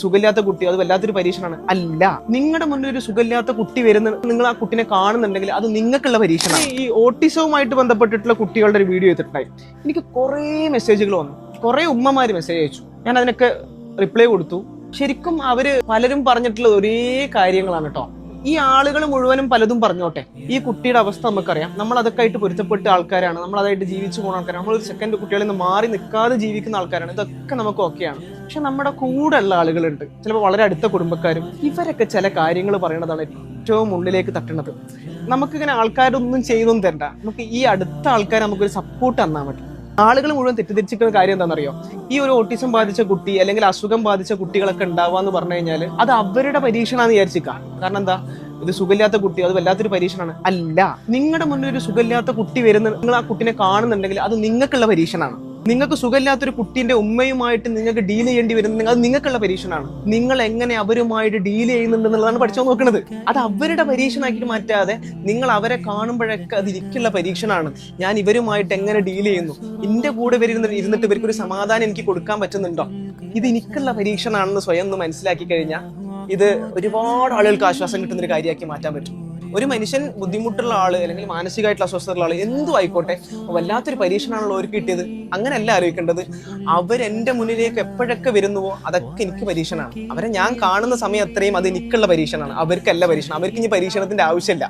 സുഖമില്ലാത്ത കുട്ടി അത് വല്ലാത്തൊരു പരീക്ഷണമാണ്. അല്ല, നിങ്ങളുടെ മുന്നിൽ ഒരു സുഖമില്ലാത്ത കുട്ടി വരുന്ന നിങ്ങൾ ആ കുട്ടിനെ കാണുന്നുണ്ടെങ്കിൽ അത് നിങ്ങൾക്കുള്ള പരീക്ഷണമാണ്. ഈ ഓട്ടിസവുമായിട്ട് ബന്ധപ്പെട്ടിട്ടുള്ള കുട്ടികളുടെ ഒരു വീഡിയോ എടുത്തിട്ടുണ്ടായി. എനിക്ക് കുറേ മെസ്സേജുകൾ വന്നു, കുറേ ഉമ്മമാര് മെസ്സേജ് അയച്ചു. ഞാൻ അതിനൊക്കെ റിപ്ലൈ കൊടുത്തു. ശരിക്കും അവര് പലരും പറഞ്ഞിട്ടുള്ള ഒരേ കാര്യങ്ങളാണ് കേട്ടോ. ഈ ആളുകൾ മുഴുവനും പലതും പറഞ്ഞോട്ടെ, ഈ കുട്ടിയുടെ അവസ്ഥ നമുക്കറിയാം. നമ്മൾ അതൊക്കെ ആയിട്ട് പൊരുത്തപ്പെട്ട ആൾക്കാരാണ്, നമ്മൾ അതായിട്ട് ജീവിച്ചു പോകുന്ന ആൾക്കാരാണ്, നമ്മൾ ഒരു സെക്കൻഡ് കുട്ടികളിൽ നിന്ന് മാറി നിൽക്കാതെ ജീവിക്കുന്ന ആൾക്കാരാണ്. ഇതൊക്കെ നമുക്ക് ഓക്കെയാണ്. പക്ഷെ നമ്മുടെ കൂടെ ഉള്ള ആളുകളുണ്ട്, ചിലപ്പോൾ വളരെ അടുത്ത കുടുംബക്കാരും. ഇവരൊക്കെ ചില കാര്യങ്ങൾ പറയണതാണ് ഏറ്റവും ഉള്ളിലേക്ക് തട്ടുന്നത്. നമുക്കിങ്ങനെ ആൾക്കാരൊന്നും ചെയ്തൊന്നും തരണ്ട, നമുക്ക് ഈ അടുത്ത ആൾക്കാർ നമുക്കൊരു സപ്പോർട്ട് തന്നാൽ മതി. ആളുകൾ മുഴുവൻ തെറ്റിദ്ധരിച്ചിരിക്കുന്ന കാര്യം എന്താണെന്നറിയോ? ഈ ഒരു ഓട്ടിസം ബാധിച്ച കുട്ടി അല്ലെങ്കിൽ അസുഖം ബാധിച്ച കുട്ടികളൊക്കെ ഉണ്ടാവുക എന്ന് പറഞ്ഞു കഴിഞ്ഞാൽ അത് അവരുടെ പരീക്ഷണാന്ന് വിചാരിച്ചിരിക്കാം. കാരണം എന്താ, ഇത് സുഖമില്ലാത്ത കുട്ടി അത് വല്ലാത്തൊരു പരീക്ഷണമാണ്. അല്ല, നിങ്ങളുടെ മുന്നിൽ ഒരു സുഖമില്ലാത്ത കുട്ടി വരുന്ന നിങ്ങൾ ആ കുട്ടിനെ കാണുന്നുണ്ടെങ്കിൽ അത് നിങ്ങൾക്കുള്ള പരീക്ഷണമാണ്. നിങ്ങൾക്ക് സുഖമില്ലാത്തൊരു കുട്ടീന്റെ ഉമ്മയുമായിട്ട് നിങ്ങൾക്ക് ഡീൽ ചെയ്യേണ്ടി വരുന്നുണ്ടെങ്കിൽ അത് നിങ്ങൾക്കുള്ള പരീക്ഷണമാണ്. നിങ്ങൾ എങ്ങനെ അവരുമായിട്ട് ഡീൽ ചെയ്യുന്നുണ്ടെന്നുള്ളതാണ് പഠിച്ചോ നോക്കുന്നത്. അത് അവരുടെ പരീക്ഷണമാക്കിയിട്ട് മാറ്റാതെ നിങ്ങൾ അവരെ കാണുമ്പോഴൊക്കെ അത് എനിക്കുള്ള പരീക്ഷണമാണ്. ഞാൻ ഇവരുമായിട്ട് എങ്ങനെ ഡീൽ ചെയ്യുന്നു, എന്റെ കൂടെ ഇരുന്നിട്ട് ഇവർക്കൊരു സമാധാനം എനിക്ക് കൊടുക്കാൻ പറ്റുന്നുണ്ടോ, ഇത് എനിക്കുള്ള പരീക്ഷണമാണെന്ന് സ്വയം ഒന്ന് മനസ്സിലാക്കി കഴിഞ്ഞാൽ ഇത് ഒരുപാട് ആളുകൾക്ക് ആശ്വാസം കിട്ടുന്ന ഒരു കാര്യമാക്കി മാറ്റാൻ പറ്റും. ഒരു മനുഷ്യൻ ബുദ്ധിമുട്ടുള്ള ആള് അല്ലെങ്കിൽ മാനസികമായിട്ടുള്ള അസ്വസ്ഥതയുള്ള ആള് എന്തും ആയിക്കോട്ടെ, വല്ലാത്തൊരു പരീക്ഷണമാണല്ലോ അവർക്ക് കിട്ടിയത്. അങ്ങനെയല്ല ആലോചിക്കേണ്ടത്. അവരെന്റെ മുന്നിലേക്ക് എപ്പോഴൊക്കെ വരുന്നുവോ അതൊക്കെ എനിക്ക് പരീക്ഷണമാണ്. അവരെ ഞാൻ കാണുന്ന സമയം അത്രയും അത് എനിക്കുള്ള പരീക്ഷണമാണ്, അവർക്കല്ല പരീക്ഷണം. അവർക്ക് ഇനി പരീക്ഷണത്തിന്റെ ആവശ്യമില്ല.